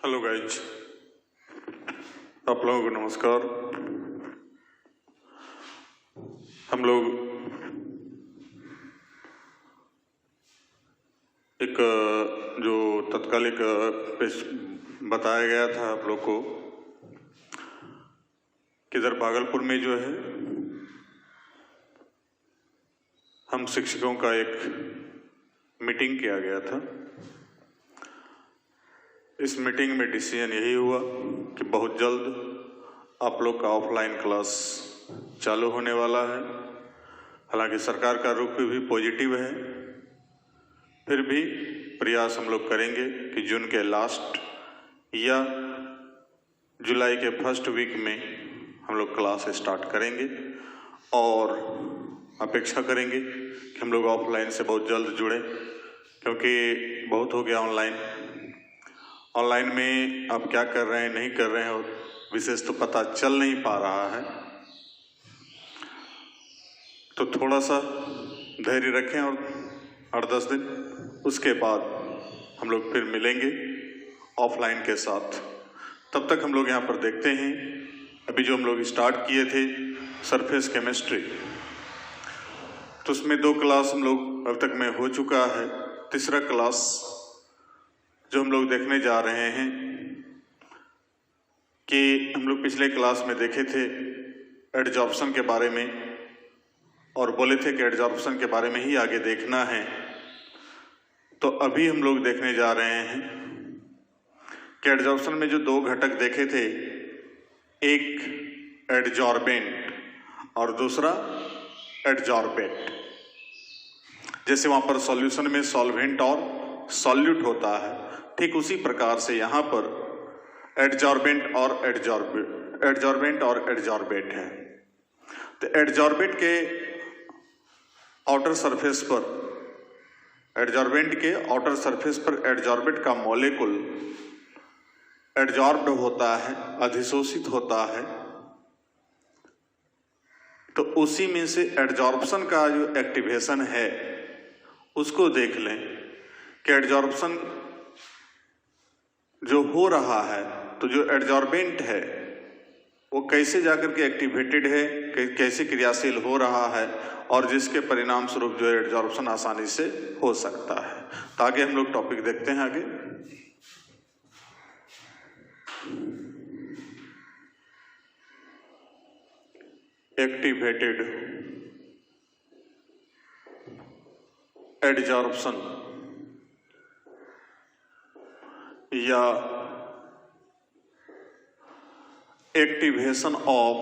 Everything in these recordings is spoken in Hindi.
हेलो गाइज, आप लोगों को नमस्कार। हम लोग एक जो तत्कालिक बताया गया था आप लोग को कि इधर भागलपुर में जो है हम शिक्षकों का एक मीटिंग किया गया था। इस मीटिंग में डिसीजन यही हुआ कि बहुत जल्द आप लोग का ऑफलाइन क्लास चालू होने वाला है। हालांकि सरकार का रुख भी पॉजिटिव है, फिर भी प्रयास हम लोग करेंगे कि जून के लास्ट या जुलाई के फर्स्ट वीक में हम लोग क्लास स्टार्ट करेंगे और अपेक्षा करेंगे कि हम लोग ऑफलाइन से बहुत जल्द जुड़ें, क्योंकि बहुत हो गया ऑनलाइन में आप क्या कर रहे हैं नहीं कर रहे हैं और विशेष तो पता चल नहीं पा रहा है। तो थोड़ा सा धैर्य रखें और 8-10 दिन उसके बाद हम लोग फिर मिलेंगे ऑफलाइन के साथ। तब तक हम लोग यहाँ पर देखते हैं अभी जो हम लोग स्टार्ट किए थे सरफेस केमिस्ट्री, तो उसमें 2 क्लास हम लोग अब तक में हो चुका है। तीसरा क्लास जो हम लोग देखने जा रहे हैं कि हम लोग पिछले क्लास में देखे थे एडजॉर्प्शन के बारे में और बोले थे कि एडजॉर्प्शन के बारे में ही आगे देखना है। तो अभी हम लोग देखने जा रहे हैं कि एडजॉर्प्शन में जो 2 घटक देखे थे, एक एडजॉर्बेंट और दूसरा एडजॉर्बेट। जैसे वहां पर सॉल्यूशन में सॉल्वेंट और सॉल्यूट होता है, ठीक उसी प्रकार से यहाँ पर एडजॉर्बेंट और एडजॉर्बेट है। तो एडजॉर्बेट के आउटर सरफेस पर, एडजॉर्बेंट के आउटर सरफेस पर एडजॉर्बेट का मॉलिक्यूल एडजॉर्ब्ड होता है, अधिशोषित होता है। तो उसी में से एडजॉर्प्शन का जो एक्टिवेशन है उसको देख लें कि एडजॉर्प्शन जो हो रहा है, तो जो एडजॉर्बेंट है वो कैसे जाकर के एक्टिवेटेड है, कैसे क्रियाशील हो रहा है और जिसके परिणाम स्वरूप जो एडजॉर्प्शन आसानी से हो सकता है। तो आगे हम लोग टॉपिक देखते हैं। आगे एक्टिवेटेड एडजॉर्प्शन या एक्टिवेशन ऑफ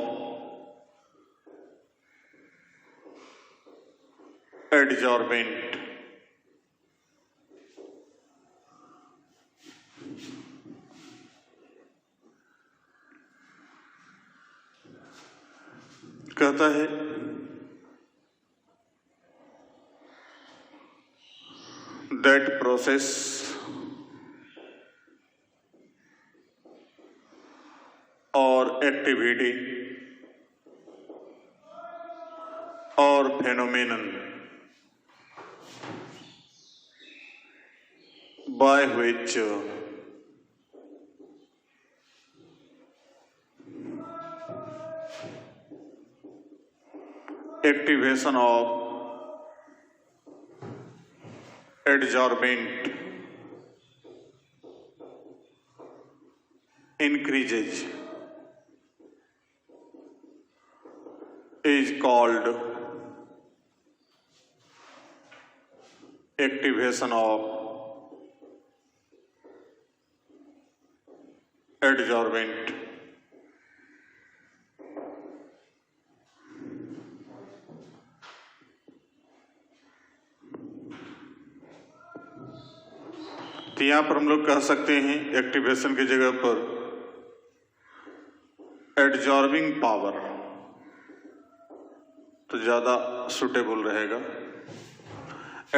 एडजॉर्बेंट। कहता है that process or activity or phenomenon by which activation of adsorbent increases is called activation of adsorbent। तो यहां पर हम लोग कह सकते हैं एक्टिवेशन की जगह पर एडजॉर्बिंग पावर तो ज्यादा सुटेबल रहेगा।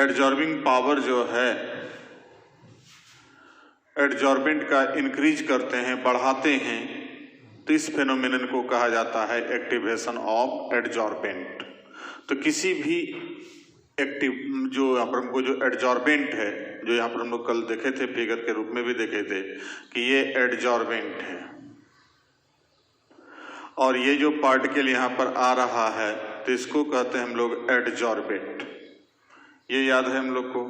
एडजॉर्बिंग पावर जो है एडजॉर्बेंट का इंक्रीज करते हैं, बढ़ाते हैं, तो इस फेनोमेनन को कहा जाता है एक्टिवेशन ऑफ एडजॉर्बेंट। तो किसी भी एक्टिव जो यहाँ पर हमको जो एडजॉर्बेंट है, जो यहाँ पर हम लोग कल देखे थे, फिगर के रूप में भी देखे थे कि ये एडजॉर्बेंट है, और ये जो पार्टिकल यहाँ पर आ रहा है तो इसको कहते हैं हम लोग एडजॉर्बेट। ये याद है हम लोग को।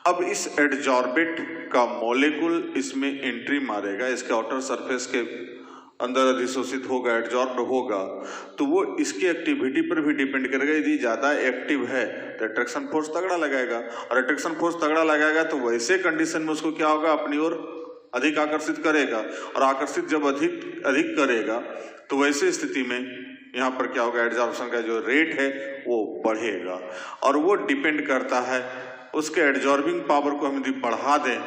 अब इस एडजॉर्बेट का मॉलिक्यूल इसमें एंट्री मारेगा, इसके आउटर सरफेस के अंदर अधिशोषित होगा, एडजॉर्ब होगा, तो वो इसकी एक्टिविटी पर भी डिपेंड करेगा। यदि ज़्यादा एक्टिव है तो अट्रैक्शन फोर्स तगड़ा लगाएगा, और अट्रैक्शन फोर्स तगड़ा लगाएगा तो वैसे कंडीशन में उसको क्या होगा, अपनी ओर अधिक आकर्षित करेगा, और आकर्षित जब अधिक करेगा तो वैसे स्थिति में यहाँ पर क्या होगा, एडजॉर्प्शन का जो रेट है वो बढ़ेगा, और वो डिपेंड करता है उसके एडजॉर्बिंग पावर को हम यदि बढ़ा दें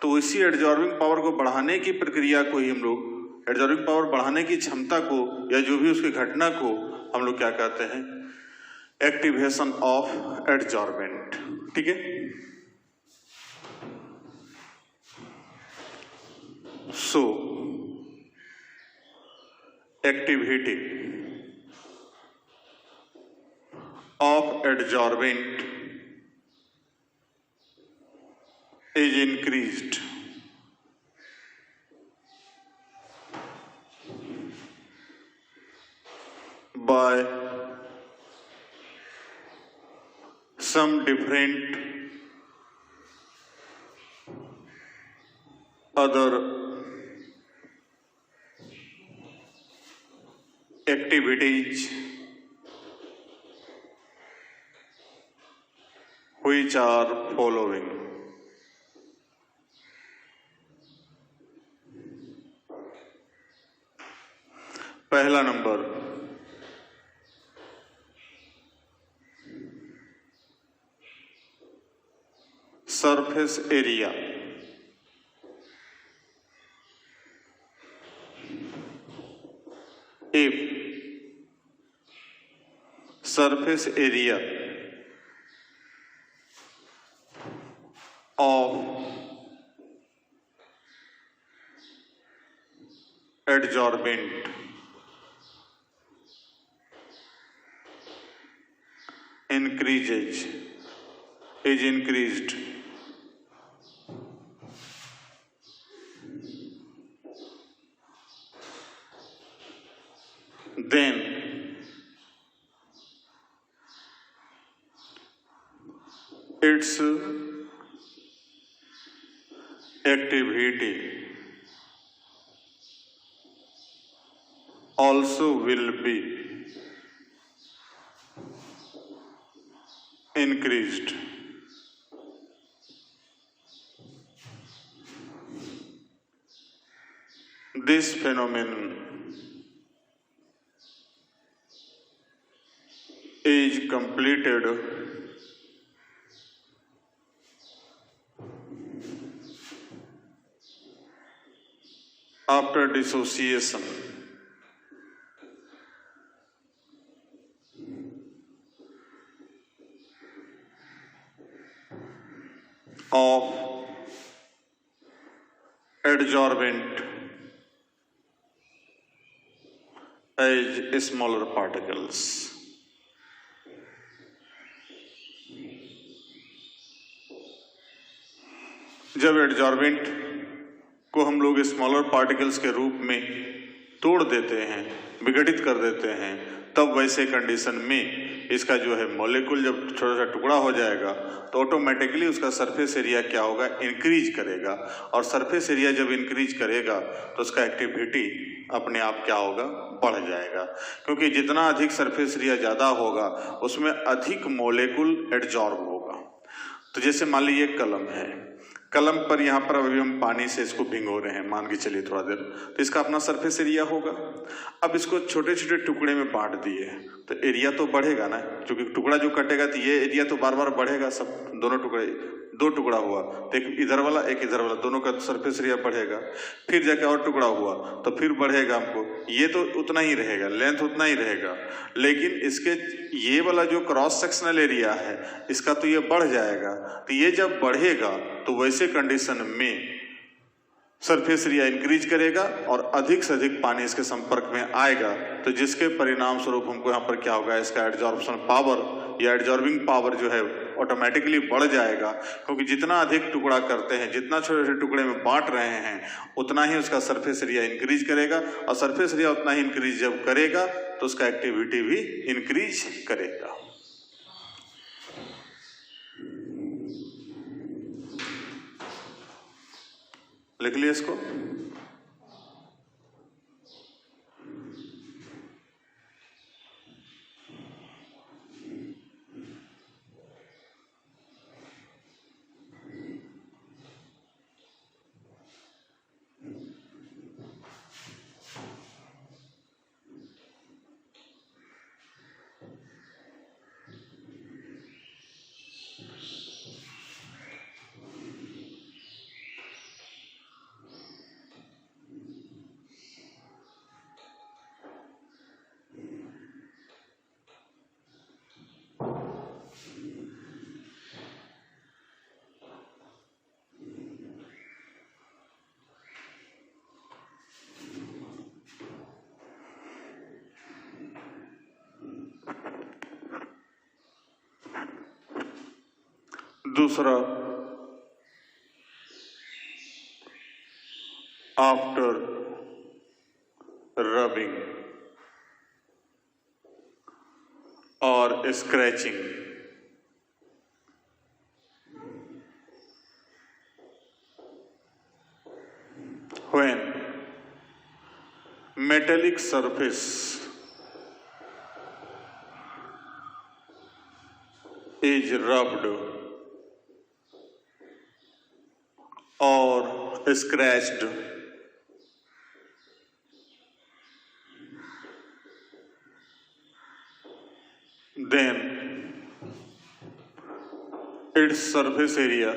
तो इसी एडजॉर्बिंग पावर को बढ़ाने की प्रक्रिया को ही हम लोग, एडजॉर्बिंग पावर बढ़ाने की क्षमता को या जो भी उसकी घटना को हम लोग क्या कहते हैं, एक्टिवेशन ऑफ एडजॉर्बेंट। ठीक है। सो activity of adsorbent is increased by some different other activities which are following. पहला number, surface area. If surface area of adsorbent is increased, then its activity also will be increased. This phenomenon is completed after dissociation of adsorbent as smaller particles. जब एडजॉर्बेंट को हम लोग स्मॉलर पार्टिकल्स के रूप में तोड़ देते हैं, विघटित कर देते हैं, तब वैसे कंडीशन में इसका जो है मॉलिक्यूल जब छोटा सा टुकड़ा हो जाएगा तो ऑटोमेटिकली उसका सरफेस एरिया क्या होगा, इंक्रीज करेगा। और सरफेस एरिया जब इंक्रीज करेगा तो उसका एक्टिविटी अपने आप क्या होगा, बढ़ जाएगा, क्योंकि जितना अधिक सरफेस एरिया ज़्यादा होगा उसमें अधिक मॉलिक्यूल एडजॉर्ब होगा। तो जैसे मान लीजिए कलम है, कलम पर यहाँ पर अभी हम पानी से इसको भिगो रहे हैं, मान के चलिए थोड़ा देर, तो इसका अपना सरफेस एरिया होगा। अब इसको छोटे छोटे टुकड़े में बांट दिए तो एरिया तो बढ़ेगा ना, क्योंकि टुकड़ा जो कटेगा तो ये एरिया तो बार बार बढ़ेगा। सब दोनों टुकड़े, दो टुकड़ा हुआ तो एक इधर वाला एक इधर वाला, दोनों का सरफेस एरिया बढ़ेगा। फिर जाके और टुकड़ा हुआ तो फिर बढ़ेगा हमको, ये तो उतना ही रहेगा, लेंथ उतना ही रहेगा, लेकिन इसके ये वाला जो क्रॉस सेक्शनल एरिया है इसका तो ये बढ़ जाएगा। तो ये जब बढ़ेगा तो वैसे कंडीशन में सरफेस एरिया इंक्रीज करेगा और अधिक से अधिक पानी इसके संपर्क में आएगा, तो जिसके परिणाम स्वरूप हमको यहाँ पर क्या होगा, इसका एडजॉर्प्शन पावर या एडजॉर्बिंग पावर जो है ऑटोमेटिकली बढ़ जाएगा, क्योंकि जितना अधिक टुकड़ा करते हैं, जितना छोटे छोटे टुकड़े में बांट रहे हैं, उतना ही उसका सरफेस एरिया इंक्रीज करेगा, और सरफेस एरिया उतना ही इंक्रीज जब करेगा तो उसका एक्टिविटी भी इंक्रीज करेगा। लिख लिया इसको। दूसरा, आफ्टर रबिंग और scratching, when metallic surface is rubbed or scratched, then its surface area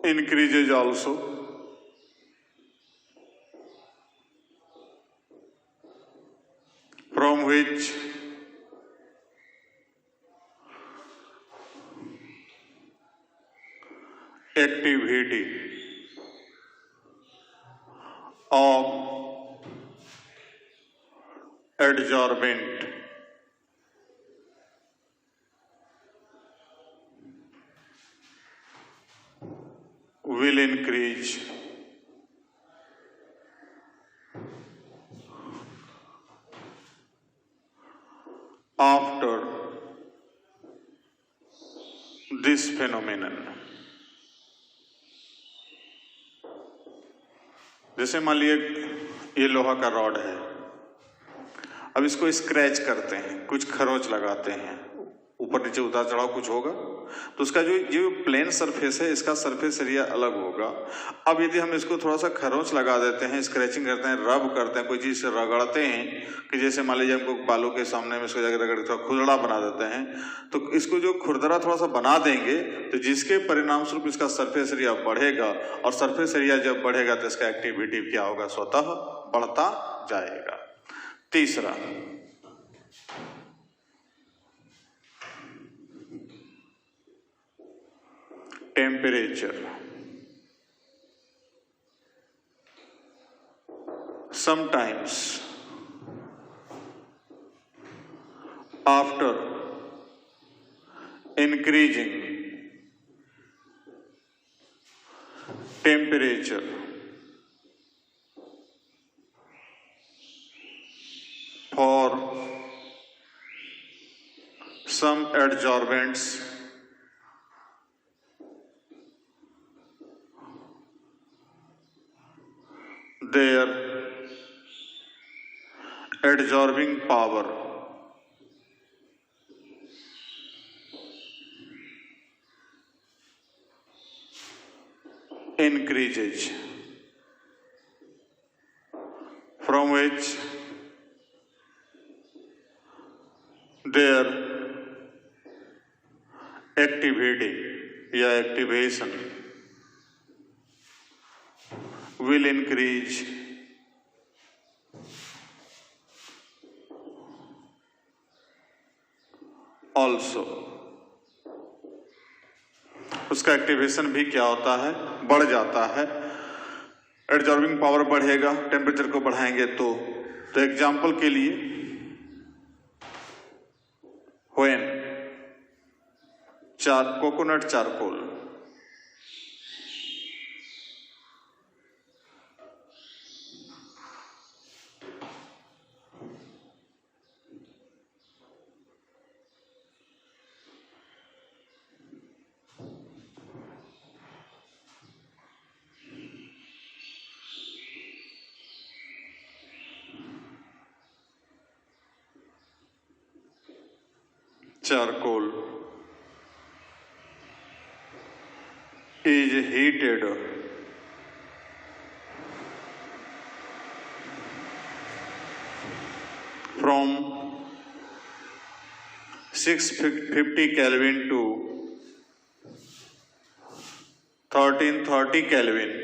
increases also, from which activity of adsorbent will increase after this phenomenon। जैसे मान लिए ये लोहा का रॉड है, अब इसको स्क्रैच करते हैं, कुछ खरोंच लगाते हैं, ऊपर नीचे उतार चढ़ाव कुछ होगा, तो उसका जो प्लेन सरफेस है, इसका सरफेस एरिया अलग होगा। अब यदि हम इसको थोड़ा सा खरोंच लगा देते हैं, स्क्रैचिंग करते हैं, रब करते हैं, कोई चीज से रगड़ते हैं, कि जैसे मान लीजिए हमको बालों के सामने में इसको जाकर रगड़ थोड़ा खुरदरा बना देते हैं, तो इसको जो खुरदरा थोड़ा सा बना देंगे, तो जिसके परिणाम स्वरूप इसका सरफेस एरिया बढ़ेगा, और सरफेस एरिया जब बढ़ेगा तो इसका एक्टिविटी क्या होगा, स्वतः बढ़ता जाएगा। तीसरा, temperature। Sometimes after increasing temperature for some adsorbents, their adsorbing power increases, from which their activity या activation will increase also। उसका एक्टिवेशन भी क्या होता है, बढ़ जाता है। एडजॉर्बिंग पावर बढ़ेगा, टेम्परेचर को बढ़ाएंगे तो तो एग्जाम्पल के लिए when coconut charcoal, charcoal is heated from 650 Kelvin to 1330 Kelvin.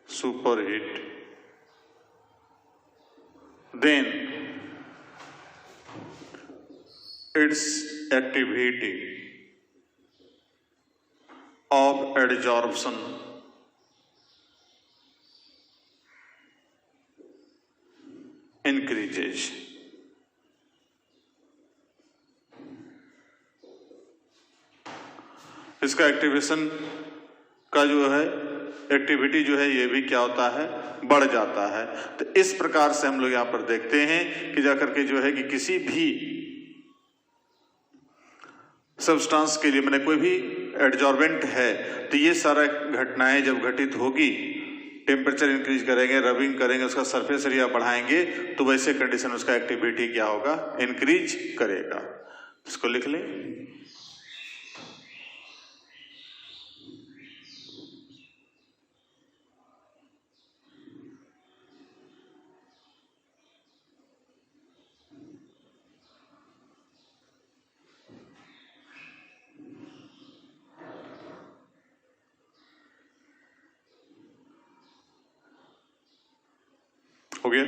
Superheat. Then its activity of adsorption increases. इसका एक्टिवेशन का जो है एक्टिविटी जो है ये भी क्या होता है, बढ़ जाता है। तो इस प्रकार से हम लोग यहां पर देखते हैं कि जाकर के जो है कि किसी भी सब्सटेंस के लिए मैंने कोई भी एडजॉर्बेंट है तो ये सारा घटनाएं जब घटित होगी, टेम्परेचर इंक्रीज करेंगे, रबिंग करेंगे, उसका सरफेस एरिया बढ़ाएंगे, तो वैसे कंडीशन उसका एक्टिविटी क्या होगा, इंक्रीज करेगा। इसको लिख लें। हो गया?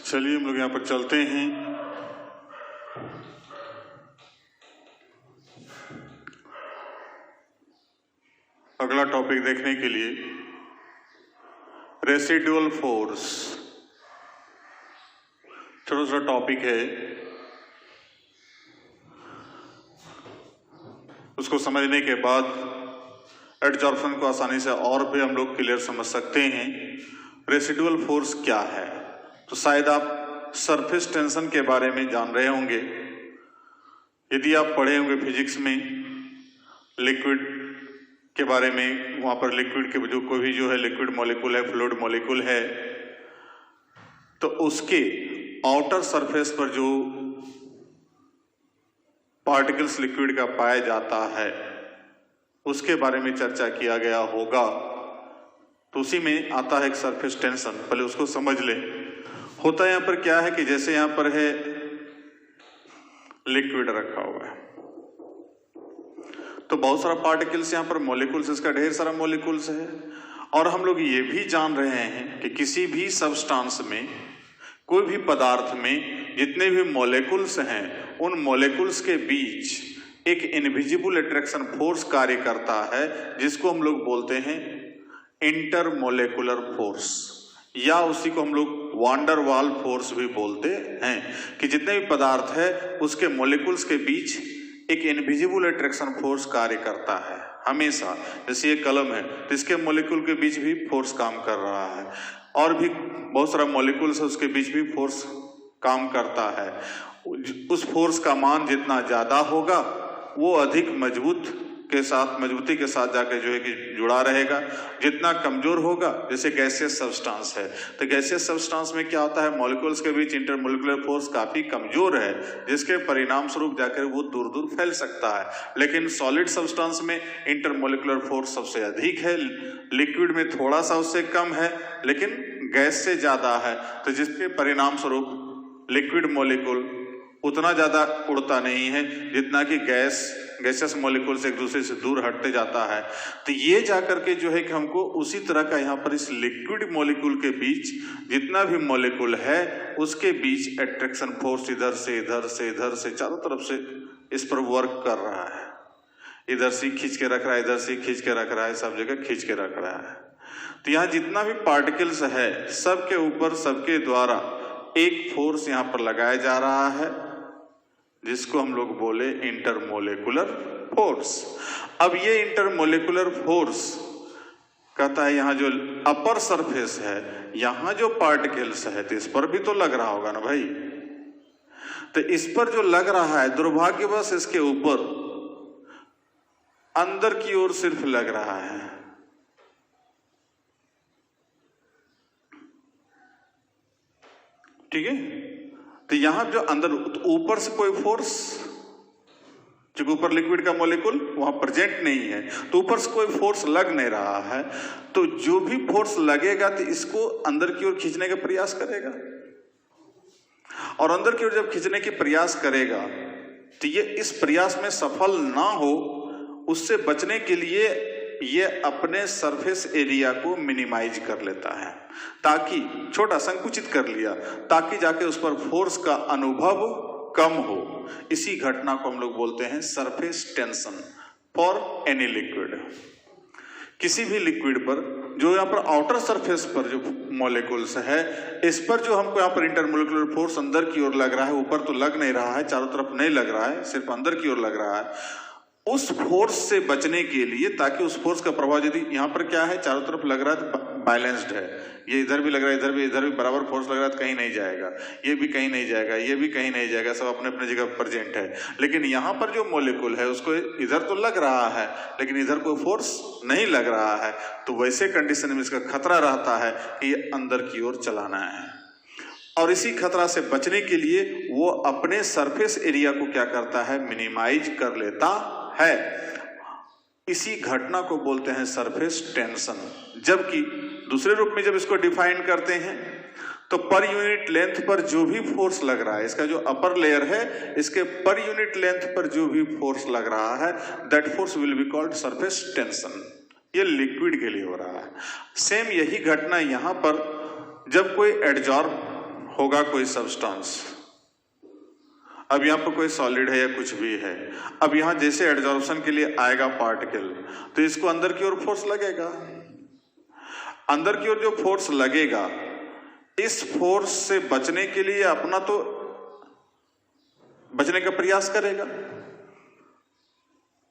चलिए हम लोग यहाँ पर चलते हैं। अगला टॉपिक देखने के लिए रेसिडुअल फोर्स, छोटा सा टॉपिक है, उसको समझने के बाद एडजॉर्प्शन को आसानी से और भी हम लोग क्लियर समझ सकते हैं। रेसिडुअल फोर्स क्या है? तो शायद आप सरफेस टेंशन के बारे में जान रहे होंगे। यदि आप पढ़े होंगे फिजिक्स में लिक्विड के बारे में, वहां पर लिक्विड के जो कोई भी जो है लिक्विड मॉलिक्यूल है, फ्लूइड मॉलिक्यूल है, तो उसके आउटर सरफेस पर जो पार्टिकल्स लिक्विड का पाया जाता है उसके बारे में चर्चा किया गया होगा। तो उसी में आता है एक सरफेस टेंशन, पहले उसको समझ लें। होता यहाँ पर क्या है कि जैसे यहाँ पर है लिक्विड रखा हुआ है, तो बहुत सारा पार्टिकल्स यहाँ पर मॉलिक्यूल्स, इसका ढेर सारा मॉलिक्यूल्स है। और हम लोग ये भी जान रहे हैं कि किसी भी सब्सटेंस में, कोई भी पदार्थ में जितने भी मॉलिक्यूल्स हैं, उन मॉलिक्यूल्स के बीच एक इनविजिबल अट्रैक्शन फोर्स कार्य करता है, जिसको हम लोग बोलते हैं इंटरमॉलिक्यूलर फोर्स, या उसी को हम लोग वांडर वाल फोर्स भी बोलते हैं कि जितने भी पदार्थ है उसके मॉलिक्यूल्स के बीच एक इनविजिबल अट्रैक्शन फोर्स कार्य करता है हमेशा। जैसे ये कलम है तो इसके मॉलिक्यूल के बीच भी फोर्स काम कर रहा है, और भी बहुत सारा मॉलिक्यूल्स है उसके बीच भी फोर्स काम करता है। उस फोर्स का मान जितना ज्यादा होगा वो अधिक मजबूती के साथ जाके जो है कि जुड़ा रहेगा। जितना कमजोर होगा, जैसे गैसियस सब्सटेंस है तो गैसियस सब्सटेंस में क्या होता है, मॉलिक्यूल्स के बीच इंटरमॉलिक्यूलर फोर्स काफी कमजोर है, जिसके परिणाम स्वरूप जाकर वो दूर दूर फैल सकता है। लेकिन सॉलिड सब्सटेंस में इंटरमॉलिक्यूलर फोर्स सबसे अधिक है, लिक्विड में थोड़ा सा उससे कम है, लेकिन गैस से ज्यादा है, तो जिसके परिणाम स्वरूप लिक्विड मॉलिक्यूल उतना ज्यादा उड़ता नहीं है जितना कि गैसेस मॉलिक्यूल से एक दूसरे से दूर हटते जाता है। तो ये जाकर के जो है कि हमको उसी तरह का यहाँ पर इस लिक्विड मॉलिक्यूल के बीच जितना भी मॉलिक्यूल है उसके बीच अट्रैक्शन फोर्स इधर से चारों तरफ से इस पर वर्क कर रहा है। इधर से खींच के रख रहा है, इधर से खींच के रख रहा है, सब जगह खींच के रख रहा है। तो यहाँ जितना भी पार्टिकल्स है सबके ऊपर सबके द्वारा एक फोर्स यहाँ पर लगाया जा रहा है, जिसको हम लोग बोले इंटरमोलेकुलर फोर्स। अब ये इंटरमोलेकुलर फोर्स कहता है यहाँ जो अपर सरफेस है, यहाँ जो पार्टिकल्स है तो इस पर भी तो लग रहा होगा ना भाई। तो इस पर जो लग रहा है, दुर्भाग्यवश इसके ऊपर अंदर की ओर सिर्फ लग रहा है। ठीक है, तो यहां जो अंदर ऊपर से कोई फोर्स, जो ऊपर लिक्विड का मॉलिक्यूल वहां प्रेजेंट नहीं है, तो ऊपर से कोई फोर्स लग नहीं रहा है। तो जो भी फोर्स लगेगा तो इसको अंदर की ओर खींचने का प्रयास करेगा, और अंदर की ओर जब खींचने की प्रयास करेगा तो ये इस प्रयास में सफल ना हो, उससे बचने के लिए ये अपने सरफेस एरिया को मिनिमाइज कर लेता है, ताकि छोटा संकुचित कर लिया, ताकि जाके उस पर फोर्स का अनुभव कम हो। इसी घटना को हम लोग बोलते हैं surface tension for any liquid. किसी भी लिक्विड पर जो यहाँ पर आउटर सरफेस पर जो मॉलिक्यूल्स है, इस पर जो हमको यहाँ पर इंटरमोलिकुलर फोर्स अंदर की ओर लग रहा है, ऊपर तो लग नहीं रहा है, चारों तरफ नहीं लग रहा है, सिर्फ अंदर की ओर लग रहा है। उस फोर्स से बचने के लिए, ताकि उस फोर्स का प्रभाव, यदि यहाँ पर क्या है चारों तरफ लग रहा है तो बैलेंस्ड है, ये इधर भी लग रहा है, इधर भी बराबर फोर्स लग रहा है, तो कहीं नहीं जाएगा, ये भी कहीं नहीं जाएगा, ये भी कहीं नहीं जाएगा, सब अपने अपने जगह प्रेजेंट है। लेकिन यहाँ पर जो मॉलिक्यूल है उसको इधर तो लग रहा है लेकिन इधर कोई फोर्स नहीं लग रहा है, तो वैसे कंडीशन में इसका खतरा रहता है कि ये अंदर की ओर चलाना है। और इसी खतरा से बचने के लिए वो अपने सरफेस एरिया को क्या करता है, मिनिमाइज कर लेता है। इसी घटना को बोलते हैं सरफेस टेंशन। जबकि दूसरे रूप में जब इसको डिफाइन करते हैं तो पर यूनिट लेंथ पर जो भी फोर्स लग रहा है, इसका जो अपर लेयर है इसके पर यूनिट लेंथ पर जो भी फोर्स लग रहा है, that force will be called surface tension. ये लिक्विड के लिए हो रहा है। सेम यही घटना यहां पर जब कोई एडजॉर्ब होगा कोई सब्सटेंस, अब यहाँ पर कोई सॉलिड है या कुछ भी है, अब यहाँ जैसे एडजॉर्प्शन के लिए आएगा पार्टिकल, तो इसको अंदर की ओर फोर्स लगेगा। अंदर की ओर जो फोर्स लगेगा, इस फोर्स से बचने के लिए अपना तो बचने का प्रयास करेगा,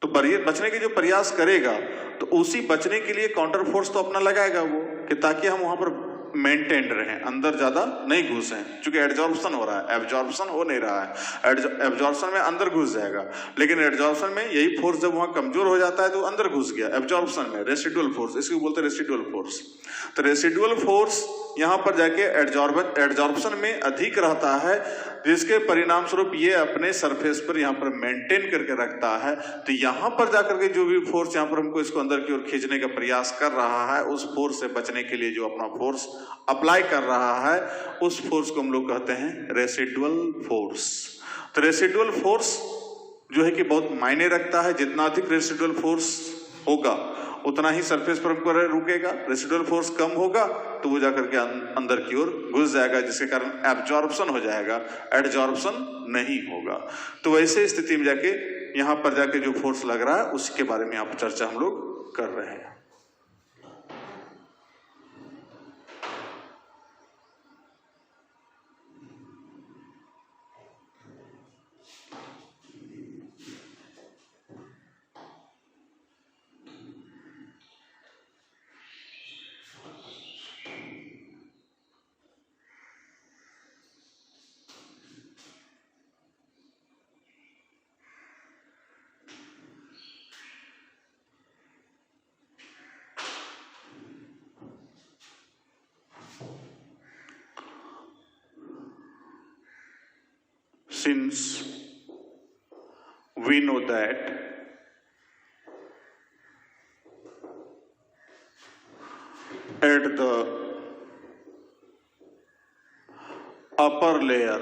तो बचने के जो प्रयास करेगा तो उसी बचने के लिए काउंटर फोर्स तो अपना लगाएगा वो, कि ताकि हम वहां पर मेंटेन रहें, अंदर ज्यादा नहीं घुसे। चूंकि एडजॉर्प्शन हो रहा है, एब्जॉर्प्शन हो नहीं रहा है। एब्जॉर्प्शन में अंदर घुस जाएगा, लेकिन एडजॉर्प्शन में यही फोर्स जब वहां कमजोर हो जाता है तो अंदर घुस गया। एब्जॉर्प्शन में रेसिडुअल फोर्स, इसको बोलते हैं रेसिडुअल फोर्स। तो रेसिडुअल फोर्स यहां पर जाके एडजॉर्प्शन में अधिक रहता है, जिसके परिणाम स्वरूप ये अपने सरफेस पर यहाँ पर मेंटेन करके रखता है। तो यहाँ पर जाकर के जो भी फोर्स यहाँ पर हमको इसको अंदर की ओर खींचने का प्रयास कर रहा है, उस फोर्स से बचने के लिए जो अपना फोर्स अप्लाई कर रहा है, उस फोर्स को हम लोग कहते हैं रेसिडुअल फोर्स। तो रेसिडुअल फोर्स जो है कि बहुत मायने रखता है। जितना अधिक रेसिडुअल फोर्स होगा उतना ही सरफेस पर हमको रुकेगा। रेसिडुअल फोर्स कम होगा तो वो जाकर के अंदर की ओर घुस जाएगा, जिसके कारण एब्जॉर्प्शन हो जाएगा, एडजॉर्प्शन नहीं होगा। तो वैसे स्थिति में जाके यहाँ पर जाके जो फोर्स लग रहा है उसके बारे में यहाँ पर चर्चा हम लोग कर रहे हैं। since we know that at the upper layer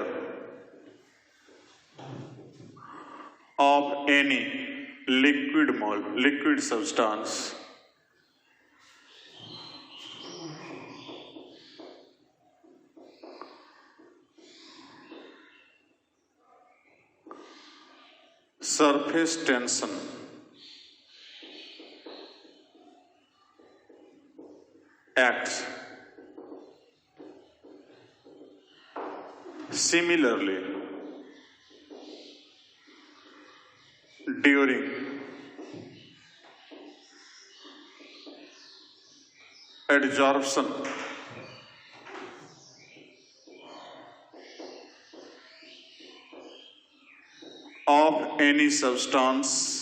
of any liquid substance, surface tension acts similarly during adsorption of any substance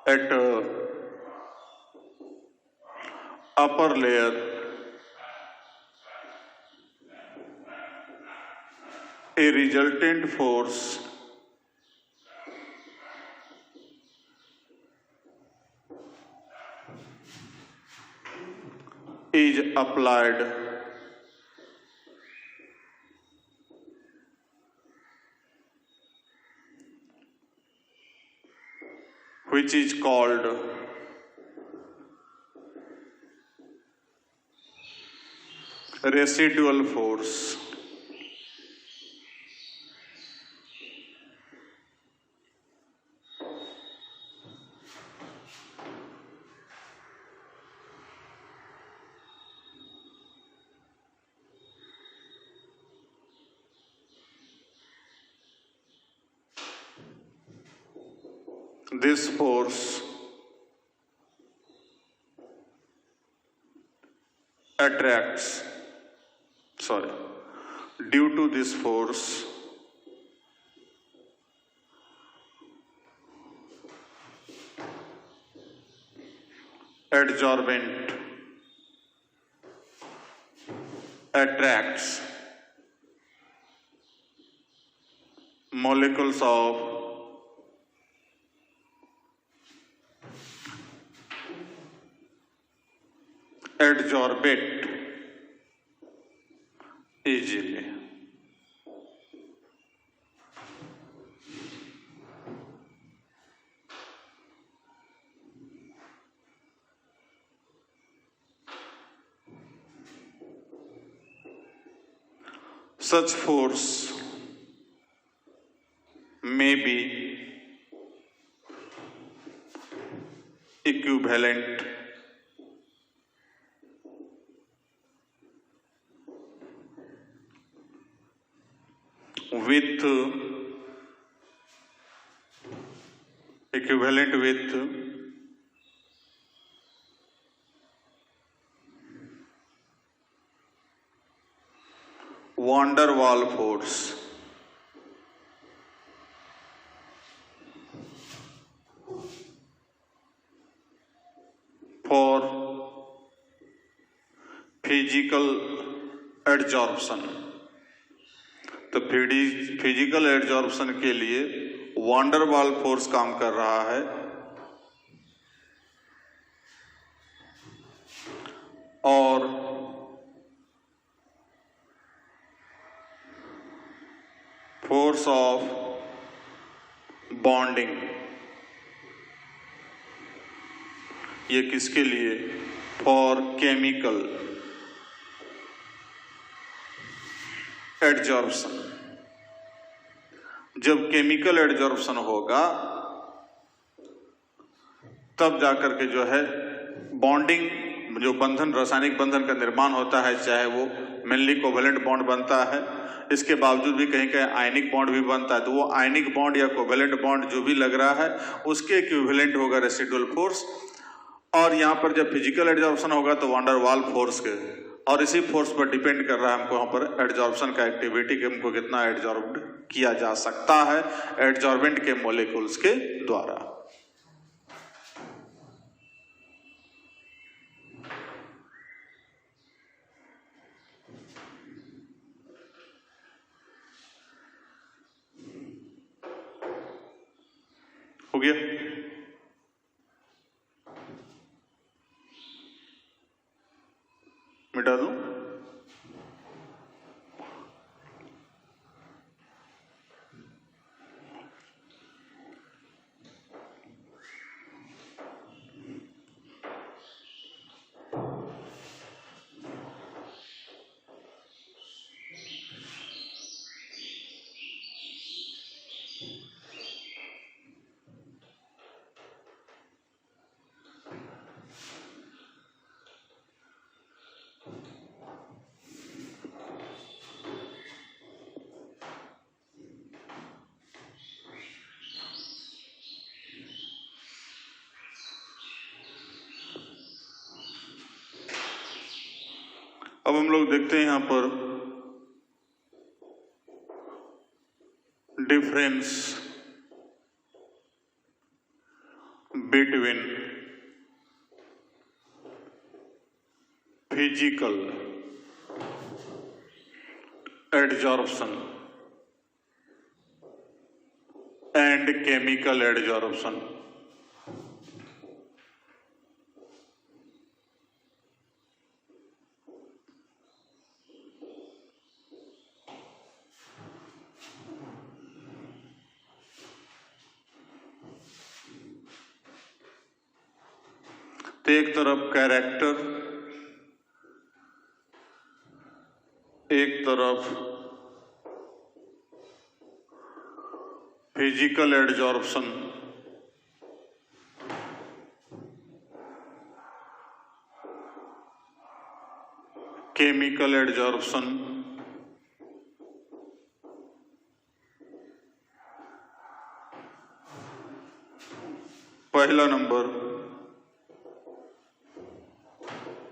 at upper layer, a resultant force is applied which is called residual force. This force due to this force adsorbent attracts molecules of adsorbate easily. Such force may be equivalent with van der Waal force for physical adsorption। तो फिजिकल एडजॉर्प्शन के लिए वान डेर वाल फोर्स काम कर रहा है और फोर्स ऑफ बॉन्डिंग ये किसके लिए? For chemical adsorption. जब केमिकल एडजॉर्प्शन होगा तब जाकर के जो है बॉन्डिंग, जो बंधन, रासायनिक बंधन का निर्माण होता है, चाहे वो मेनली कोवेलेंट बॉन्ड बनता है, इसके बावजूद भी कहीं कहीं आयनिक बॉन्ड भी बनता है, तो वो आयनिक बॉन्ड या कोवेलेंट बॉन्ड जो भी लग रहा है उसके इक्विवेलेंट होगा रेसिडुअल फोर्स। और यहाँ पर जब फिजिकल एडजॉर्प्शन होगा तो वान डेर वाल फोर्स के, और इसी फोर्स पर डिपेंड कर रहा है हमको यहाँ पर एडजॉर्प्शन का एक्टिविटी कि हमको कितना एडजॉर्ब्ड किया जा सकता है एडजॉर्बेंट के मॉलिक्यूल्स के द्वारा। गया? मिटा दूं? अब हम लोग देखते हैं यहां पर difference between physical adsorption and chemical adsorption. तो एक तरफ कैरेक्टर, एक तरफ फिजिकल एडजॉर्प्शन, केमिकल एडजॉर्प्शन, पहला नंबर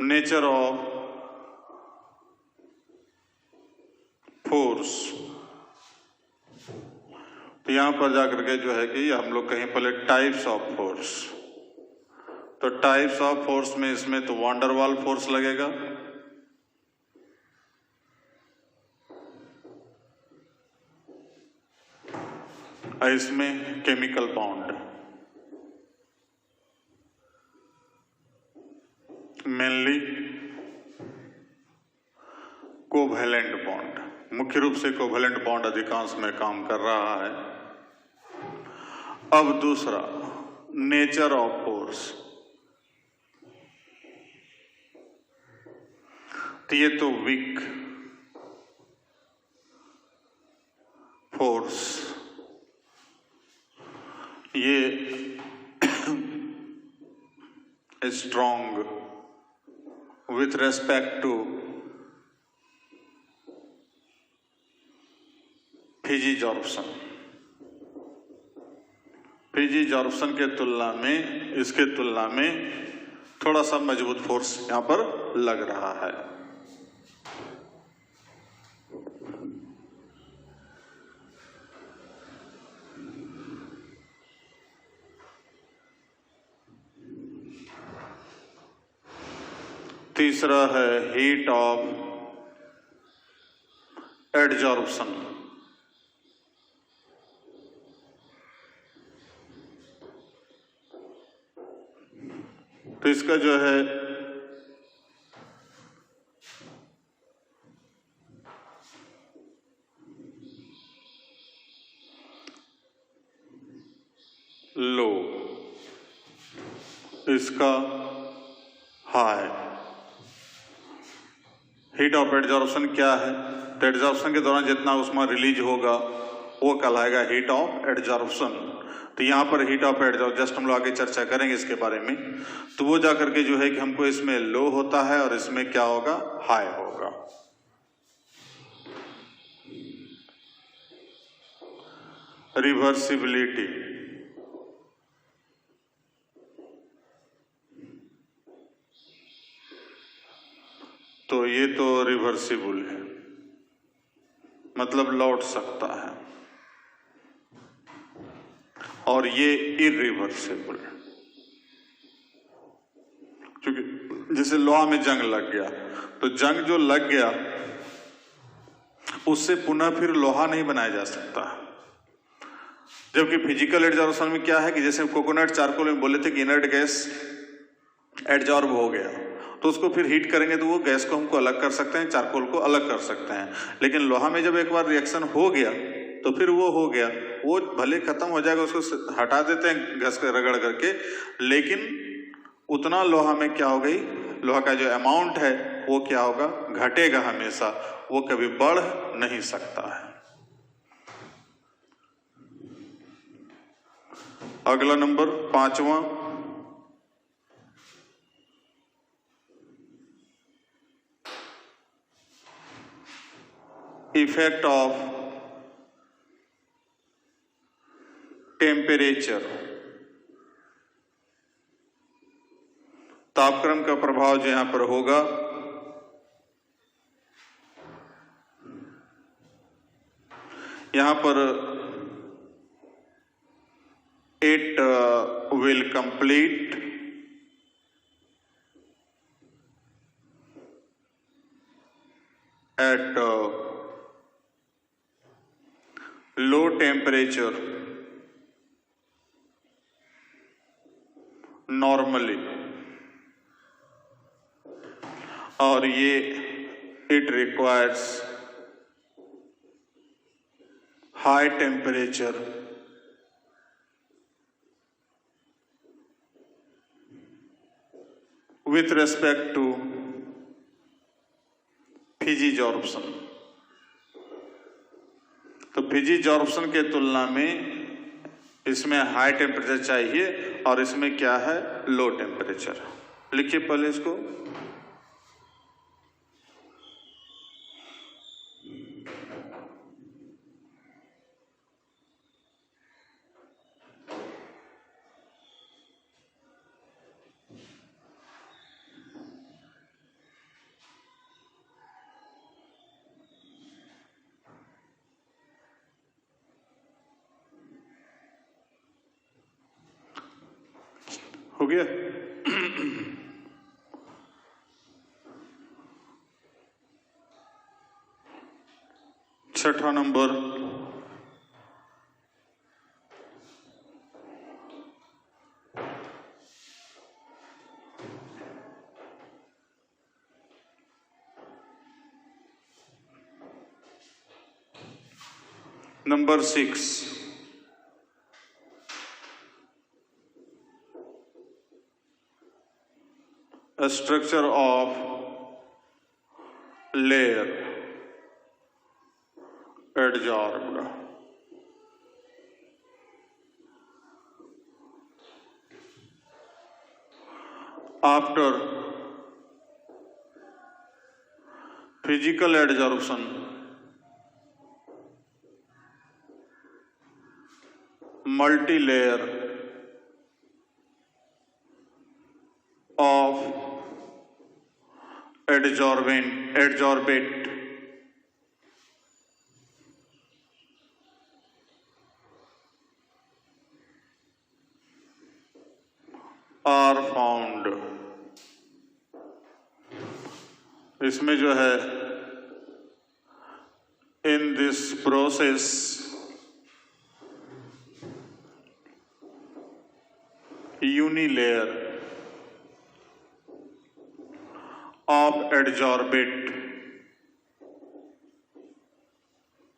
नेचर ऑफ फोर्स। तो यहां पर जाकर के जो है कि हम लोग कहें पहले टाइप्स ऑफ फोर्स। तो टाइप्स ऑफ फोर्स में इसमें तो वांडरवाल फोर्स लगेगा, और इसमें chemical bond, mainly covalent bond, मुख्य रूप से कोवैलेंट बॉन्ड अधिकांश में काम कर रहा है। अब दूसरा नेचर ऑफ फोर्स। तो ये तो वीक फोर्स, ये स्ट्रॉन्ग with respect to फिजिजॉर्प्शन। फिजिजॉर्प्शन के तुलना में, इसके तुलना में थोड़ा सा मजबूत फोर्स यहां पर लग रहा है। तीसरा है हीट ऑफ एडजॉर्प्शन। तो इसका जो है लो, इसका हाई। हीट ऑफ एडजॉर्प्शन क्या है? तो एडजॉर्प्शन के दौरान जितना उसमें रिलीज होगा वो कहलाएगा हीट ऑफ एडजॉर्प्शन। तो यहाँ पर हीट ऑफ एडजॉर्प्शन जस्ट हम लोग आगे चर्चा करेंगे इसके बारे में। तो वो जाकर के जो है कि हमको इसमें लो होता है और इसमें क्या होगा? हाई होगा। रिवर्सिबिलिटी, तो ये तो रिवर्सिबल है, मतलब लौट सकता है, और ये इरिवर्सिबल, क्योंकि जैसे लोहा में जंग लग गया, तो जंग जो लग गया उससे पुनः फिर लोहा नहीं बनाया जा सकता। जबकि फिजिकल एडजॉर्प्शन में क्या है कि जैसे कोकोनट चारकोल में बोले थे कि इनर्ट गैस एडजॉर्ब हो गया, तो उसको फिर हीट करेंगे तो वो गैस को हमको अलग कर सकते हैं, चारकोल को अलग कर सकते हैं। लेकिन लोहा में जब एक बार रिएक्शन हो गया तो फिर वो हो गया, वो भले खत्म हो जाएगा, उसको हटा देते हैं घस कर रगड़ करके, लेकिन उतना लोहा में क्या हो गई, लोहा का जो अमाउंट है वो क्या होगा, घटेगा हमेशा, वो कभी बढ़ नहीं सकता है। अगला नंबर 5वां, इफेक्ट ऑफ टेम्परेचर। तापक्रम का प्रभाव जो यहां पर होगा, यहां पर it will complete at low temperature normally, और ये it requires high temperature with respect to फिजिजॉर्प्शन। तो फिजिजॉर्प्शन के तुलना में इसमें हाई टेम्परेचर चाहिए और इसमें क्या है, लो टेम्परेचर। लिखिए पहले इसको, हो गया। छठा number, number 6, a structure of layer adsorbed after physical adsorption multi-layer of adsorbate are found। इसमें जो है, in this process unilayer of adsorbate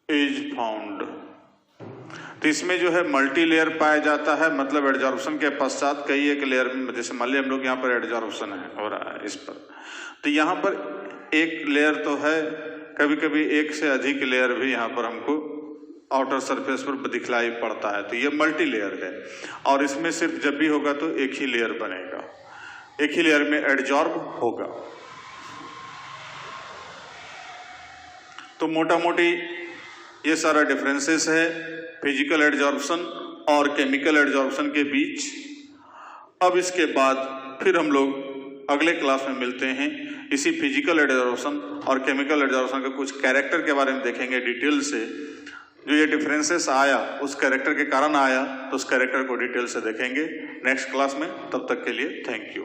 is found। तो इसमें जो है मल्टी लेयर पाया जाता है, मतलब एडजॉर्प्शन के पश्चात कई एक लेयर में, जैसे मान लिया हम लोग यहाँ पर एडजॉर्प्शन है हो रहा है इस पर, तो यहाँ पर एक लेयर तो है, कभी कभी एक से अधिक लेयर भी यहाँ पर हमको आउटर सरफेस पर दिखलाई पड़ता है, तो ये मल्टी लेयर है। और इसमें सिर्फ जब भी होगा तो एक ही लेयर बनेगा, एक ही लेयर में एडजॉर्ब होगा। तो मोटा मोटी ये सारा डिफरेंसेस है फिजिकल एडजॉर्प्शन और केमिकल एडजॉर्प्शन के बीच। अब इसके बाद फिर हम लोग अगले क्लास में मिलते हैं, इसी फिजिकल एडजॉर्प्शन और केमिकल एडजॉर्प्शन के कुछ कैरेक्टर के बारे में देखेंगे डिटेल से। जो ये डिफरेंसेस आया उस कैरेक्टर के कारण आया, तो उस कैरेक्टर को डिटेल से देखेंगे नेक्स्ट क्लास में। तब तक के लिए थैंक यू।